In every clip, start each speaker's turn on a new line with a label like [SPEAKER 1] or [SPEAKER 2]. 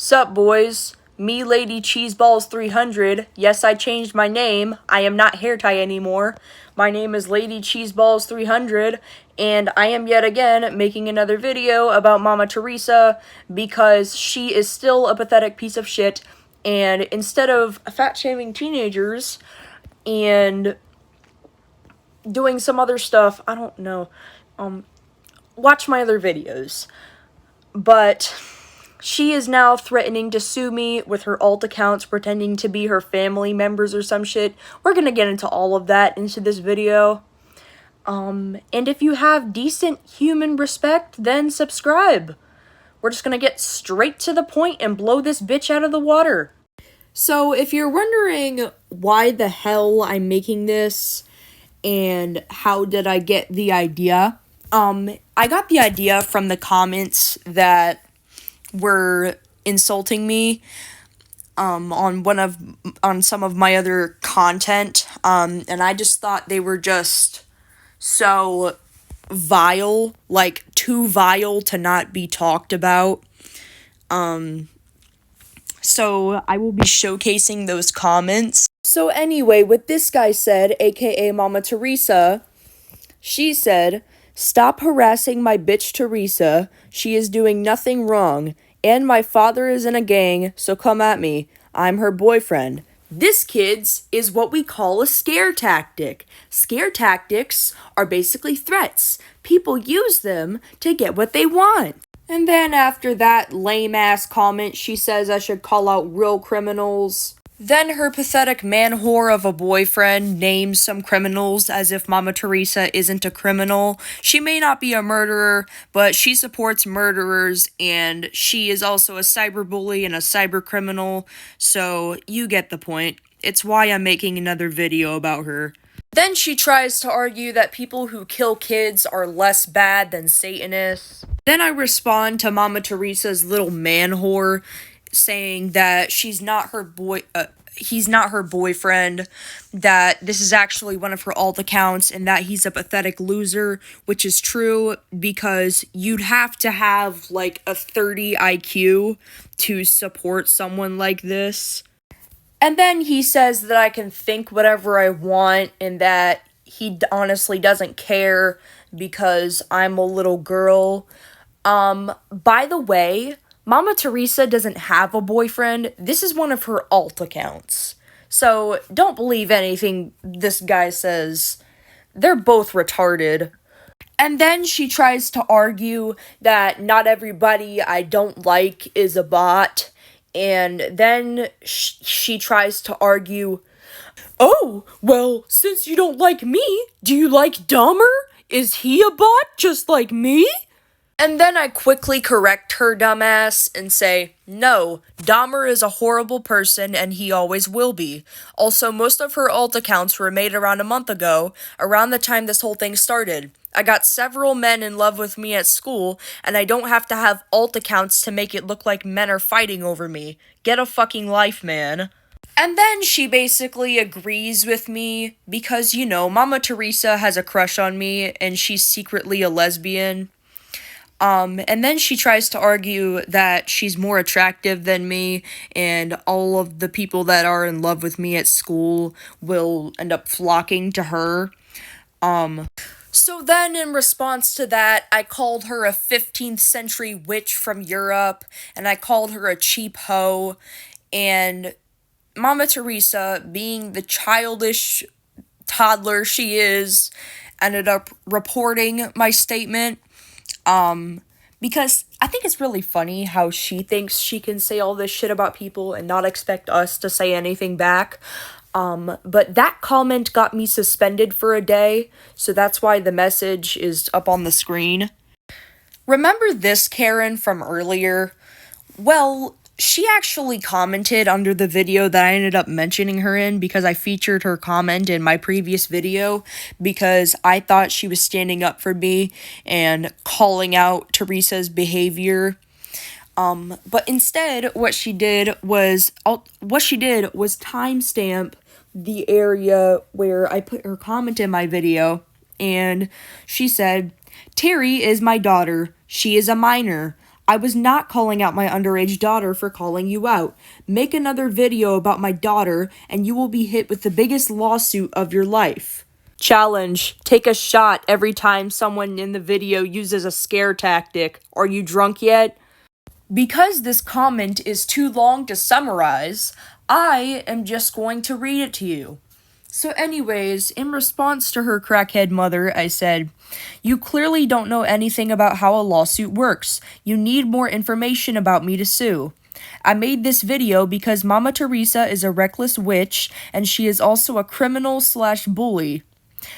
[SPEAKER 1] Sup, boys? Me, Lady Cheeseballs 300. Yes, I changed my name. I am not hair tie anymore. My name is Lady Cheeseballs 300, and I am yet again making another video about Mama Teresa because she is still a pathetic piece of shit. And instead of fat-shaming teenagers and doing some other stuff, I don't know, watch my other videos. But she is now threatening to sue me with her alt accounts pretending to be her family members or some shit. We're gonna get into all of that into this video. And if you have decent human respect, then subscribe. We're just gonna get straight to the point and blow this bitch out of the water. So if you're wondering why the hell I'm making this and how did I get the idea, I got the idea from the comments that were insulting me on some of my other content, and I just thought they were just so vile, like too vile to not be talked about. So I will be showcasing those comments. So anyway, what this guy said, aka Mama Teresa, she said, "Stop harassing my bitch Teresa. She is doing nothing wrong. And my father is in a gang, so come at me. I'm her boyfriend." This, kids, is what we call a scare tactic. Scare tactics are basically threats. People use them to get what they want. And then after that lame-ass comment, she says I should call out real criminals. Then her pathetic man-whore of a boyfriend names some criminals as if Mama Teresa isn't a criminal. She may not be a murderer, but she supports murderers, and she is also a cyberbully and a cybercriminal, so you get the point. It's why I'm making another video about her. Then she tries to argue that people who kill kids are less bad than Satanists. Then I respond to Mama Teresa's little man-whore, saying that he's not her boyfriend, that this is actually one of her alt accounts, and that he's a pathetic loser, which is true, because you'd have to have, like, a 30 IQ to support someone like this. And then he says that I can think whatever I want, and that he honestly doesn't care because I'm a little girl. By the way, Mama Teresa doesn't have a boyfriend. This is one of her alt accounts. So don't believe anything this guy says. They're both retarded. And then she tries to argue that not everybody I don't like is a bot. And then she tries to argue, "Oh, well, since you don't like me, do you like Dahmer? Is he a bot just like me?" And then I quickly correct her dumbass and say, "No, Dahmer is a horrible person and he always will be. Also, most of her alt accounts were made around a month ago, around the time this whole thing started. I got several men in love with me at school, and I don't have to have alt accounts to make it look like men are fighting over me. Get a fucking life, man." And then she basically agrees with me because, you know, Mama Teresa has a crush on me and she's secretly a lesbian. And then she tries to argue that she's more attractive than me, and all of the people that are in love with me at school will end up flocking to her. So then in response to that, I called her a 15th century witch from Europe, and I called her a cheap hoe, and Mama Teresa, being the childish toddler she is, ended up reporting my statement. Because I think it's really funny how she thinks she can say all this shit about people and not expect us to say anything back. But that comment got me suspended for a day, so that's why the message is up on the screen. Remember this Karen from earlier? Well, she actually commented under the video that I ended up mentioning her in because I featured her comment in my previous video because I thought she was standing up for me and calling out Teresa's behavior. But instead, what she did was timestamp the area where I put her comment in my video, and she said, "Terry is my daughter. She is a minor. I was not calling out my underage daughter for calling you out. Make another video about my daughter, and you will be hit with the biggest lawsuit of your life. Challenge. Take a shot every time someone in the video uses a scare tactic. Are you drunk yet? Because this comment is too long to summarize, I am just going to read it to you. So anyways, in response to her crackhead mother, I said, "You clearly don't know anything about how a lawsuit works. You need more information about me to sue. I made this video because Mama Teresa is a reckless witch, and she is also a criminal/bully.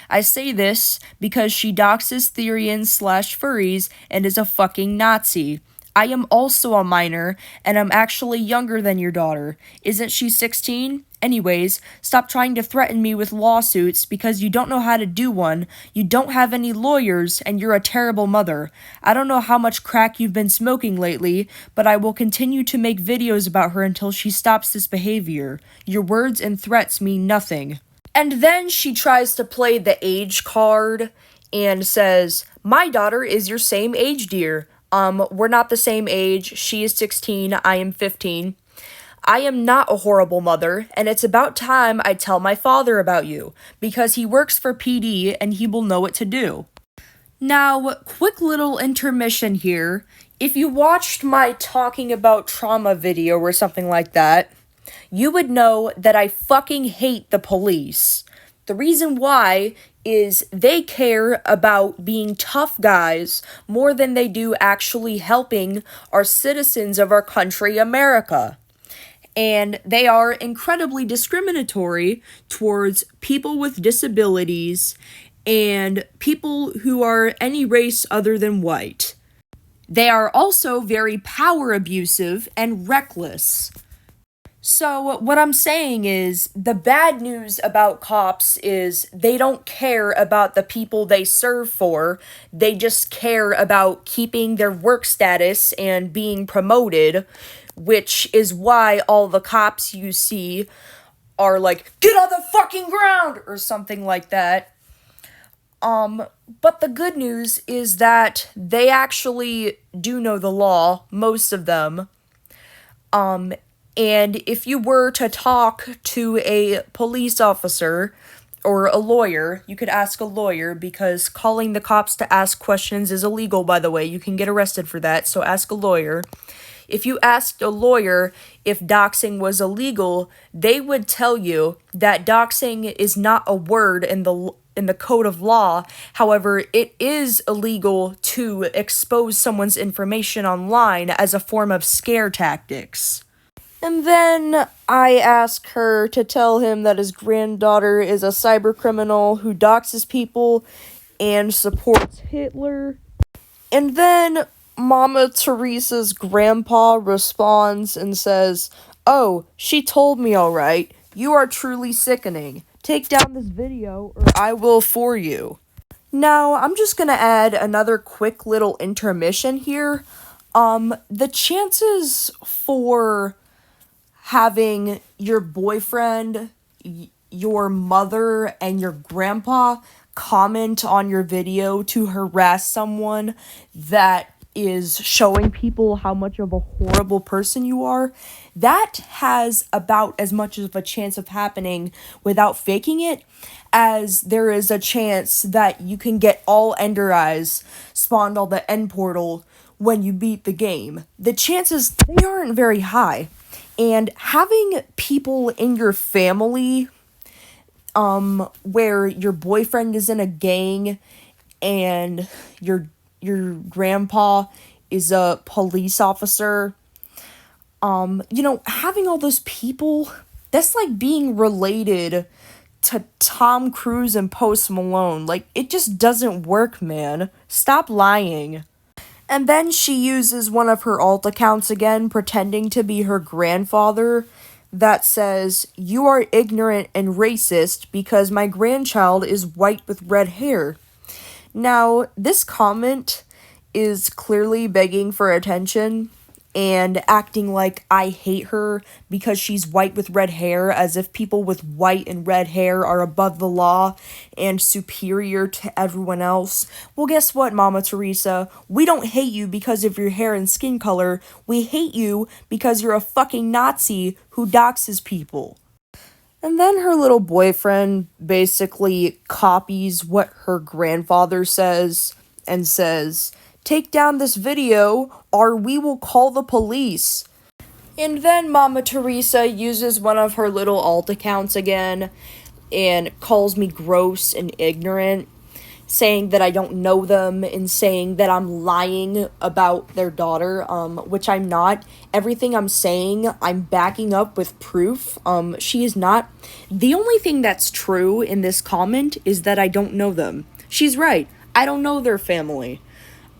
[SPEAKER 1] I say this because she doxes Therians/furries and is a fucking Nazi. I am also a minor, and I'm actually younger than your daughter. Isn't she 16? Anyways, stop trying to threaten me with lawsuits because you don't know how to do one, you don't have any lawyers, and you're a terrible mother. I don't know how much crack you've been smoking lately, but I will continue to make videos about her until she stops this behavior. Your words and threats mean nothing." And then she tries to play the age card and says, "My daughter is your same age, dear. We're not the same age. She is 16, I am 15. I am not a horrible mother, and it's about time I tell my father about you, because he works for PD and he will know what to do." Now, quick little intermission here. If you watched my talking about trauma video or something like that, you would know that I fucking hate the police. The reason why is they care about being tough guys more than they do actually helping our citizens of our country, America. And they are incredibly discriminatory towards people with disabilities and people who are any race other than white. They are also very power abusive and reckless. So what I'm saying is, the bad news about cops is they don't care about the people they serve for. They just care about keeping their work status and being promoted, which is why all the cops you see are like, "Get on the fucking ground!" or something like that. But the good news is that they actually do know the law, most of them. And if you were to talk to a police officer or a lawyer, you could ask a lawyer, because calling the cops to ask questions is illegal, by the way. You can get arrested for that, so ask a lawyer. If you asked a lawyer if doxing was illegal, they would tell you that doxing is not a word in the code of law. However, it is illegal to expose someone's information online as a form of scare tactics. And then I ask her to tell him that his granddaughter is a cybercriminal who doxes people and supports Hitler. And then Mama Teresa's grandpa responds and says, "Oh, she told me all right. You are truly sickening. Take down this video or I will for you." Now, I'm just gonna add another quick little intermission here. The chances for having your boyfriend, your mother, and your grandpa comment on your video to harass someone that is showing people how much of a horrible person you are, that has about as much of a chance of happening without faking it as there is a chance that you can get all Ender Eyes spawned on the end portal when you beat the game. The chances, they aren't very high. And having people in your family, where your boyfriend is in a gang and your grandpa is a police officer, having all those people, that's like being related to Tom Cruise and Post Malone. Like, it just doesn't work, man. Stop lying. And then she uses one of her alt accounts again, pretending to be her grandfather, that says, "You are ignorant and racist because my grandchild is white with red hair." Now, this comment is clearly begging for attention, and acting like I hate her because she's white with red hair, as if people with white and red hair are above the law and superior to everyone else. Well, guess what, Mama Teresa? We don't hate you because of your hair and skin color. We hate you because you're a fucking Nazi who doxes people. And then her little boyfriend basically copies what her grandfather says and says, "Take down this video or we will call the police." And then Mama Teresa uses one of her little alt accounts again and calls me gross and ignorant, saying that I don't know them and saying that I'm lying about their daughter, which I'm not. Everything I'm saying, I'm backing up with proof. She is not. The only thing that's true in this comment is that I don't know them. She's right. I don't know their family.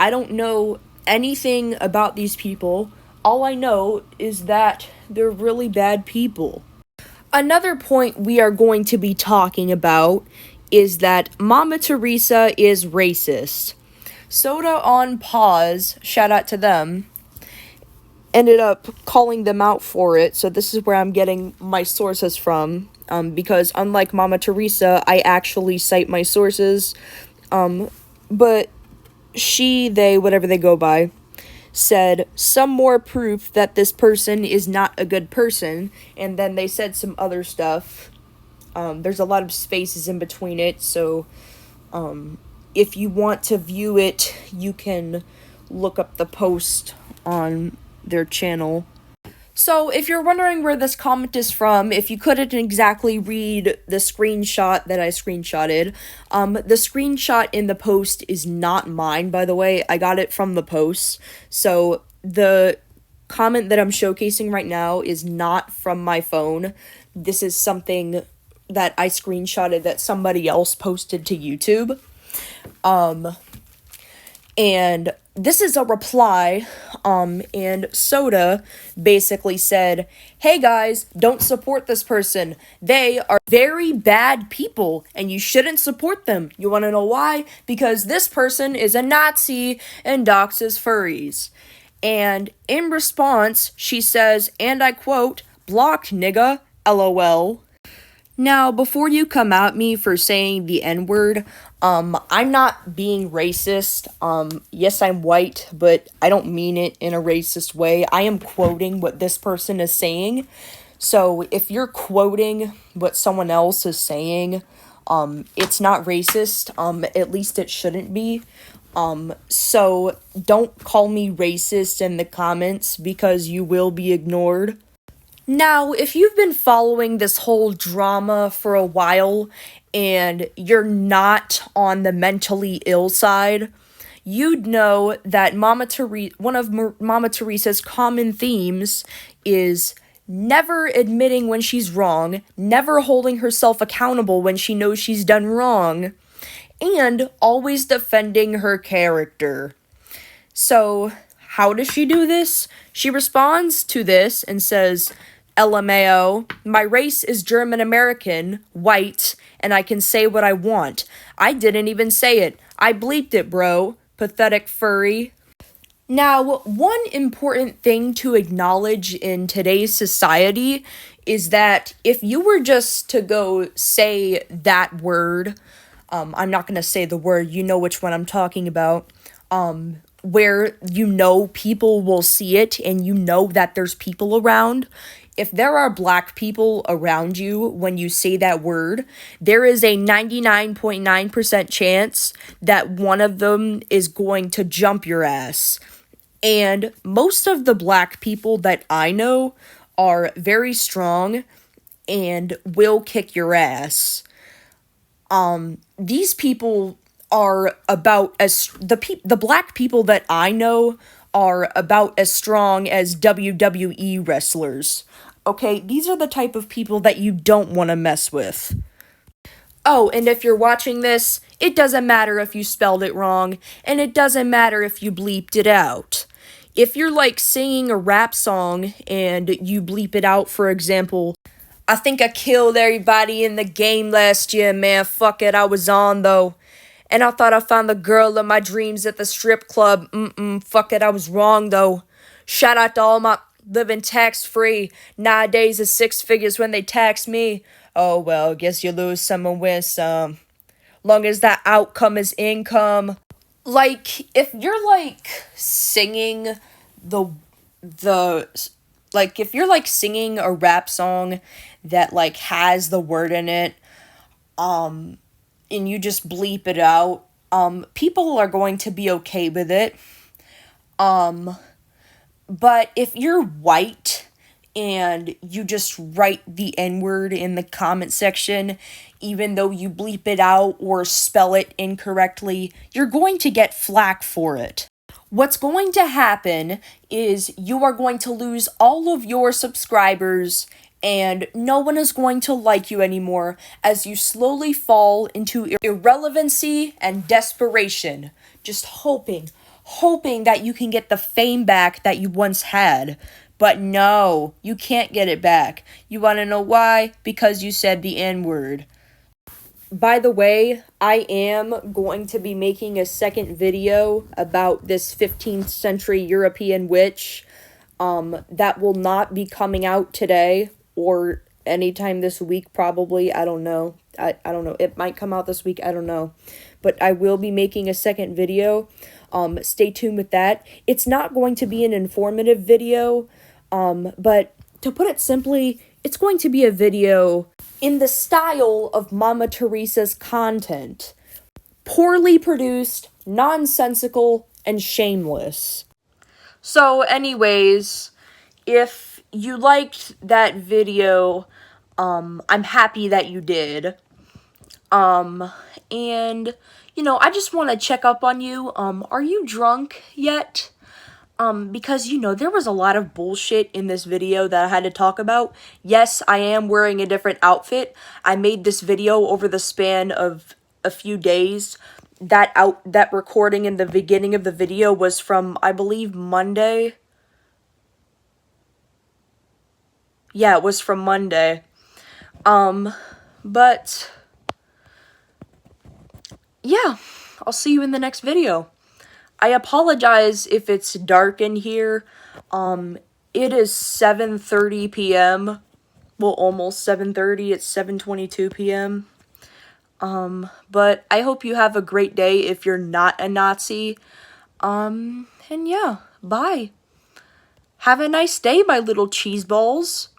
[SPEAKER 1] I don't know anything about these people. All I know is that they're really bad people. Another point we are going to be talking about is that Mama Teresa is racist. Soda on Pause, shout out to them, ended up calling them out for it, so this is where I'm getting my sources from, because unlike Mama Teresa, I actually cite my sources, but she, they, whatever they go by, said some more proof that this person is not a good person, and then they said some other stuff. There's a lot of spaces in between it, so if you want to view it, you can look up the post on their channel. So, if you're wondering where this comment is from, if you couldn't exactly read the screenshot that I screenshotted, the screenshot in the post is not mine, by the way. I got it from the post. So, the comment that I'm showcasing right now is not from my phone. This is something that I screenshotted that somebody else posted to YouTube. And this is a reply, and Soda basically said, "Hey guys, don't support this person. They are very bad people, and you shouldn't support them. You want to know why? Because this person is a Nazi and doxes furries." And in response, she says, and I quote, "Blocked, nigga, LOL." Now, before you come at me for saying the N-word, I'm not being racist. Yes, I'm white, but I don't mean it in a racist way. I am quoting what this person is saying. So, if you're quoting what someone else is saying, it's not racist. At least it shouldn't be. So, don't call me racist in the comments because you will be ignored. Now, if you've been following this whole drama for a while and you're not on the mentally ill side, you'd know that one of Mama Teresa's common themes is never admitting when she's wrong, never holding herself accountable when she knows she's done wrong, and always defending her character. So, how does she do this? She responds to this and says, "LMAO, my race is German American, white, and I can say what I want. I didn't even say it. I bleeped it, bro. Pathetic furry." Now, one important thing to acknowledge in today's society is that if you were just to go say that word, I'm not going to say the word, you know which one I'm talking about, where you know people will see it and you know that there's people around. If there are black people around you when you say that word, there is a 99.9% chance that one of them is going to jump your ass. And most of the black people that I know are very strong and will kick your ass. These people are about as the black people that I know are about as strong as WWE wrestlers. Okay, these are the type of people that you don't want to mess with. Oh, and if you're watching this, it doesn't matter if you spelled it wrong, and it doesn't matter if you bleeped it out. If you're like singing a rap song and you bleep it out, for example, "I think I killed everybody in the game last year, man, fuck it, I was on though. And I thought I found the girl of my dreams at the strip club, fuck it, I was wrong though. Shout out to all my living tax free. Nowadays it's six figures when they tax me. Oh well, guess you lose some and win some. Long as that outcome is income. Like, if you're like singing the the like if you're like singing a rap song that like has the word in it, and you just bleep it out, people are going to be okay with it. But if you're white and you just write the N-word in the comment section, even though you bleep it out or spell it incorrectly, you're going to get flack for it. What's going to happen is you are going to lose all of your subscribers and no one is going to like you anymore as you slowly fall into irrelevancy and desperation, just hoping that you can get the fame back that you once had. But no, you can't get it back. You want to know why? Because you said the N-word. By the way, I am going to be making a second video about this 15th century European witch. That will not be coming out today or anytime this week, probably. I don't know. I don't know. It might come out this week. I don't know. But I will be making a second video. Stay tuned with that. It's not going to be an informative video, but to put it simply, it's going to be a video in the style of Mama Teresa's content. Poorly produced, nonsensical, and shameless. So anyways, if you liked that video, I'm happy that you did. And, I just want to check up on you. Are you drunk yet? Because, there was a lot of bullshit in this video that I had to talk about. Yes, I am wearing a different outfit. I made this video over the span of a few days. That recording in the beginning of the video was from, I believe, Monday. Yeah, it was from Monday. But yeah, I'll see you in the next video. I apologize if it's dark in here. It is 7:30 p.m. Well, almost 7:30. It's 7:22 p.m. But I hope you have a great day if you're not a Nazi. And yeah, bye. Have a nice day, my little cheese balls.